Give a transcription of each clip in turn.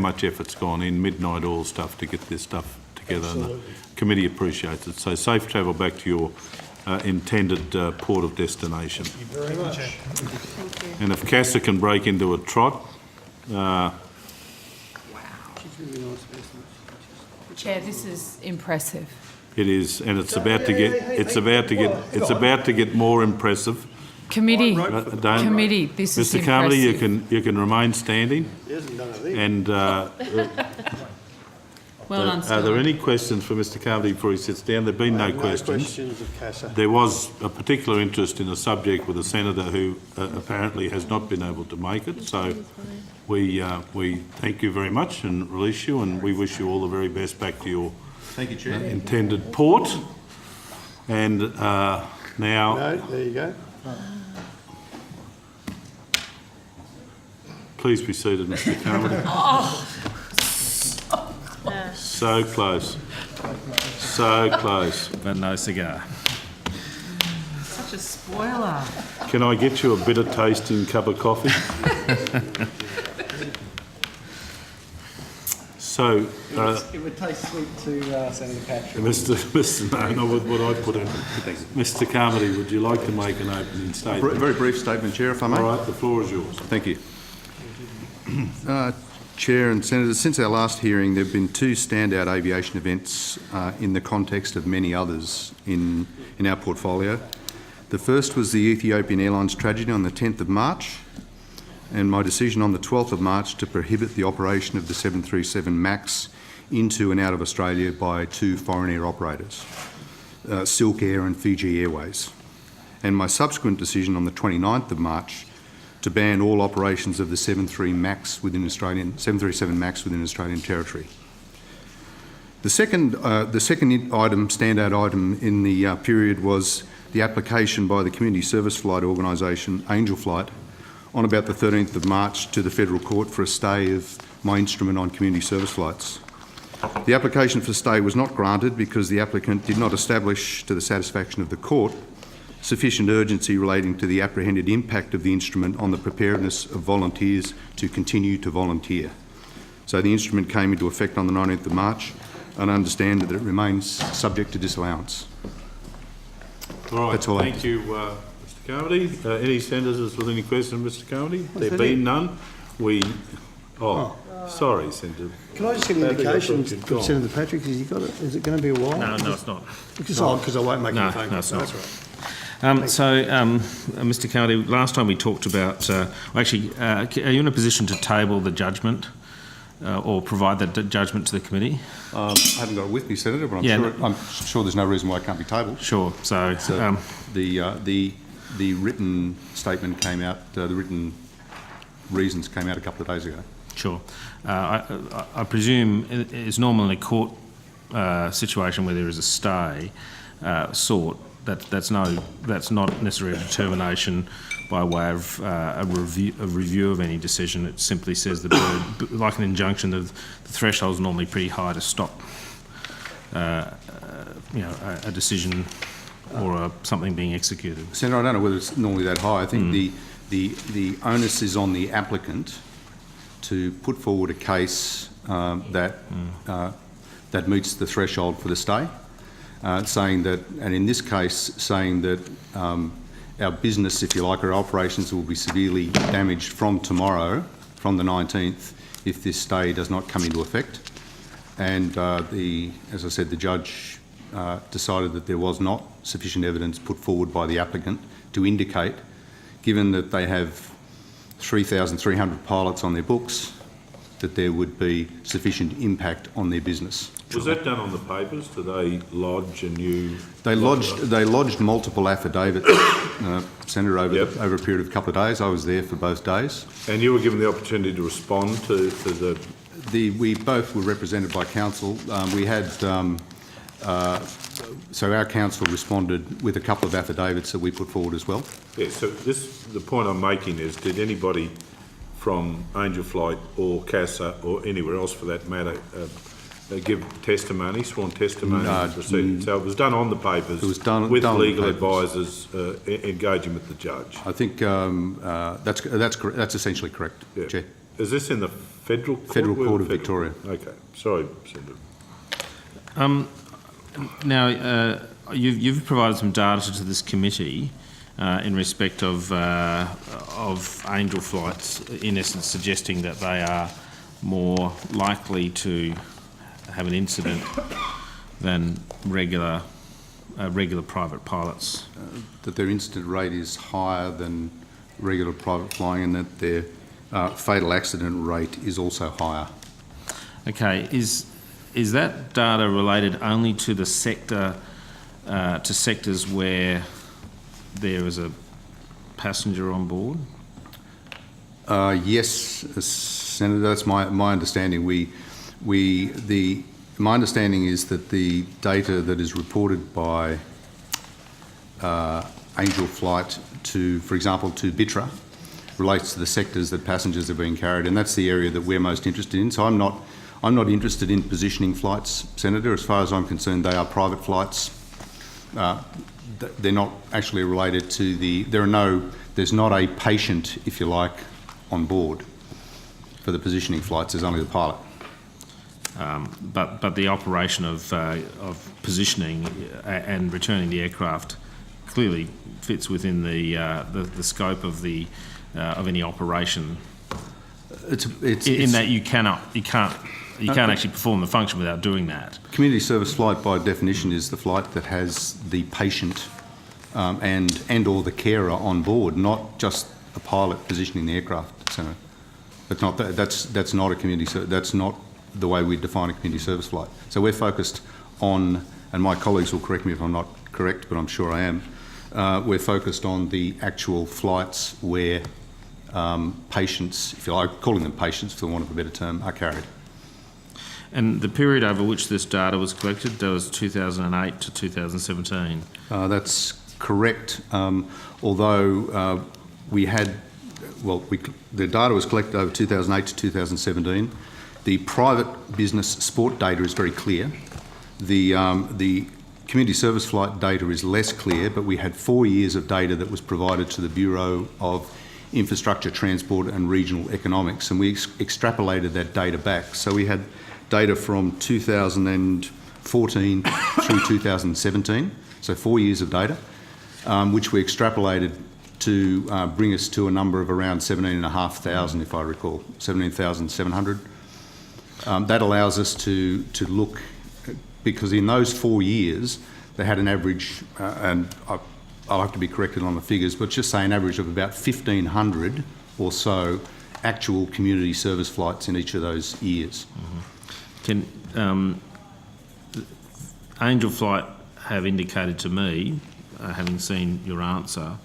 much effort's gone in, midnight oil stuff, to get this stuff together. Absolutely. And the committee appreciates it. So safe travel back to your intended port of destination. Thank you very much. Thank you. And if CASA can break into a trot, Chair, this is impressive. it is, and it's about to get more impressive. Committee, Don't- committee, this is Mr. Carmody, impressive. you can remain standing. He hasn't done a thing. And Well done, are there Scott. any questions for Mr. Carmody before he sits down? There've been no No questions. questions of CASA. There was a particular interest in a subject with a senator who apparently has not been able to make it. So we thank you very much and release you, and we wish you all the very best back to your Thank you, Chair. intended port. And now, No, there you go. please be seated, Mr. Carmody. So close. So close. But no cigar. Such a spoiler. Can I get you a bitter tasting cup of coffee? So, It would taste sweet to Senator Patrick. no, what I put in. Mr. Carmody, would you like to make an opening statement? Very brief statement, Chair, if I may. All right, the floor is yours. Thank you. Chair and Senators, since our last hearing, there have been two standout aviation events in the context of many others in our portfolio. The first was the Ethiopian Airlines tragedy on the 10th of March, and my decision on the 12th of March to prohibit the operation of the 737 MAX into and out of Australia by two foreign air operators, Silk Air and Fiji Airways, and my subsequent decision on the 29th of March to ban all operations of the 737 MAX within Australian territory. The second item, standout item in the period, was the application by the community service flight organisation Angel Flight on about the 13th of March to the Federal Court for a stay of my instrument on community service flights. The application for stay was not granted because the applicant did not establish, to the satisfaction of the court, sufficient urgency relating to the apprehended impact of the instrument on the preparedness of volunteers to continue to volunteer. So the instrument came into effect on the 19th of March, and I understand that it remains subject to disallowance. All right, That's all. thank you, Mr. Carmody. Any senators with any questions, Mr. Carmody? There being none, sorry, Senator. Can I just get an indication from Senator Patrick? Has he got it? Is it going to be a while? No, it's not. Because I won't make any phone No, it's calls. not. That's right. Mr. Carmody, last time we talked about, are you in a position to table the judgment or provide the judgment to the committee? I haven't got it with me, Senator, but Yeah, I'm sure there's no reason why it can't be tabled. Sure. So, The written statement came out, the written reasons came out a couple of days ago. sure. I presume it's normally a court situation where there is a stay sought. That's not necessarily a determination by way of a review of any decision. It simply says that, like an injunction, the threshold is normally pretty high to stop a decision or something being executed. Senator, I don't know whether it's normally that high. I think the onus is on the applicant to put forward a case that meets the threshold for the stay. Saying that, and in this case, saying that our business, if you like, our operations will be severely damaged from tomorrow, from the 19th, if this stay does not come into effect. And as I said, the judge decided that there was not sufficient evidence put forward by the applicant to indicate, given that they have 3,300 pilots on their books, that there would be sufficient impact on their business. Was that done on the papers? Did they lodge a new... They lodged multiple affidavits, Senator, over a period of a couple of days. I was there for both days. And you were given the opportunity to respond to the... We both were represented by counsel. We had... so our counsel responded with a couple of affidavits that we put forward as well. Yeah, so the point I'm making is, did anybody from Angel Flight or CASA or anywhere else for that matter give testimony, sworn testimony? No, proceedings? So it was done on the papers. It was done with legal advisors engaging with the judge. I think that's essentially correct, Yeah. Chair. Is this in the Federal Court? Federal We're Court of Federal. Victoria. Okay, sorry, Senator. Now, you've provided some data to this committee in respect of angel flights, in essence suggesting that they are more likely to have an incident than regular private pilots. That their incident rate is higher than regular private flying, and that their fatal accident rate is also higher. Okay, is that data related only to the sector, to sectors where there is a passenger on board? Yes, Senator, that's my understanding. My understanding is that the data that is reported by Angel Flight to, for example, to BITRA, relates to the sectors that passengers are being carried, and that's the area that we're most interested in. So I'm not interested in positioning flights, Senator. As far as I'm concerned, they are private flights. They're not actually related to there's not a patient, if you like, on board for the positioning flights. There's only the pilot. But the operation of positioning and returning the aircraft clearly fits within the scope of any operation. In that you can't actually perform the function without doing that. Community service flight, by definition, is the flight that has the patient and or the carer on board, not just a pilot positioning the aircraft. So that's not a community. That's not the way we define a community service flight. So we're focused on, and my colleagues will correct me if I'm not correct, but I'm sure I am. We're focused on the actual flights where patients, if you like, calling them patients for want of a better term, are carried. And the period over which this data was collected, that was 2008 to 2017? That's correct, although the data was collected over 2008 to 2017. The private business sport data is very clear. The community service flight data is less clear, but we had 4 years of data that was provided to the Bureau of Infrastructure, Transport and Regional Economics, and we extrapolated that data back. So we had data from 2014 through 2017, so 4 years of data, which we extrapolated to bring us to a number of around 17,500, if I recall, 17,700. That allows us to look, because in those 4 years they had an average, and I'll have to be corrected on the figures, but just say an average of about 1,500 or so actual community service flights in each of those years. Can Angel Flight have indicated to me, having seen your answer,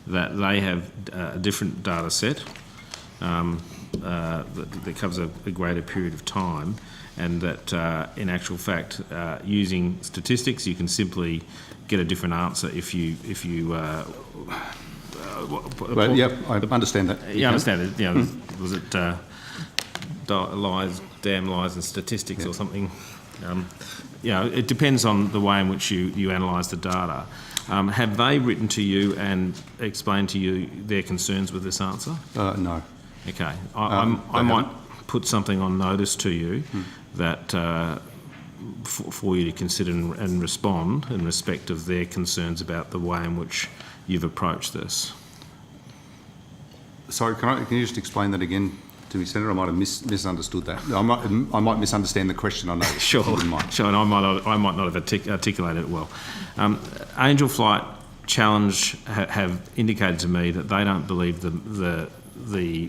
that they have a different data set that covers a greater period of time, and that in actual fact, using statistics, you can simply get a different answer if you Well, yeah, I understand that. You understand it. You know, was it lies, damn lies and statistics or something? You know, it depends on the way in which you analyse the data. Have they written to you and explained to you their concerns with this answer? No. Okay. I might put something on notice to you that for you to consider and respond in respect of their concerns about the way in which you've approached this. Sorry, can you just explain that again to me, Senator? I might have misunderstood that. I might misunderstand the question. I know. Sure, and I might not have articulated it well. Angel Flight Challenge have indicated to me that they don't believe the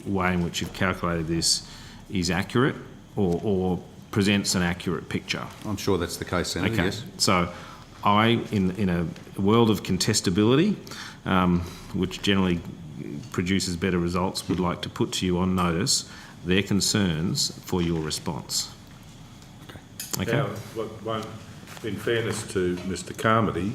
way in which you've calculated this is accurate or presents an accurate picture. I'm sure that's the case, Senator. Okay. Yes. So in a world of contestability, which generally produces better results, would like to put to you on notice their concerns for your response. Okay. Now, in fairness to Mr. Carmody,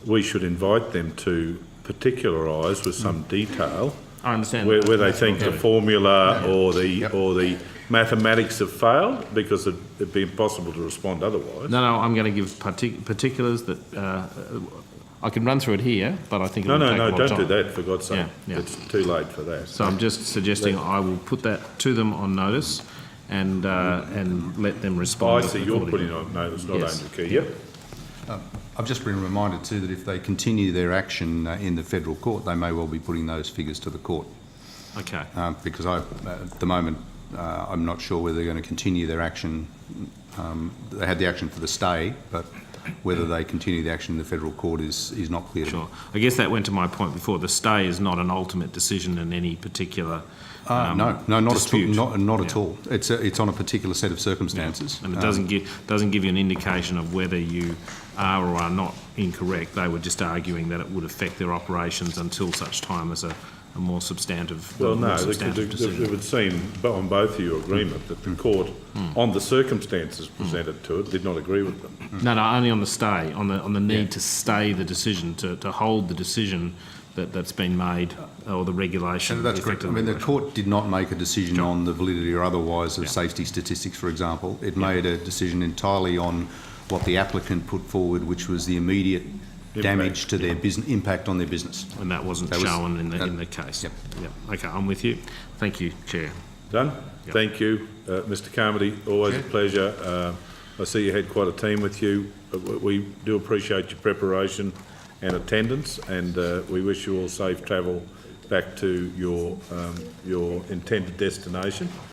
we should invite them to particularise with some detail. I understand where they think the formula or the mathematics have failed, because it'd be impossible to respond otherwise. No, I'm going to give particulars that I can run through it here, but I think it will take a lot of don't time. do that, for God's sake. Yeah, yeah. It's too late for that. So I'm just suggesting I will put that to them on notice and let them respond. I see you're accordingly. putting on notice, not Yes. Andrew Key. Yep. I've just been reminded too that if they continue their action in the federal court, they may well be putting those figures to the court. Okay. Because at the moment, I'm not sure whether they're going to continue their action. They had the action for the stay, but whether they continue the action in the federal court is not clear. Sure. I guess that went to my point before. The stay is not an ultimate decision in any particular No, not dispute. at all. Not at all. It's on a particular set of circumstances. And it doesn't give you an indication of whether you are or are not incorrect. They were just arguing that it would affect their operations until such time as a more substantive, Well, more no, substantive decision. it would seem, on both of your agreement, that the court, on the circumstances presented to it, did not agree with them. No, only on the stay, on the need to stay the decision, to hold the decision that's been made, or the regulation. And that's the correct. effect I of mean, the regulation. court did not make a decision on the validity or otherwise of safety statistics, for example. It made a decision entirely on what the applicant put forward, which was the immediate damage to their business, impact on their business. And that wasn't That was- shown in the case. Yep. Okay, I'm with you. Thank you, Chair. Done? Yep. Thank you, Mr Carmody. Always a pleasure. I see you had quite a team with you. We do appreciate your preparation and attendance, and we wish you all safe travel back to your intended destination.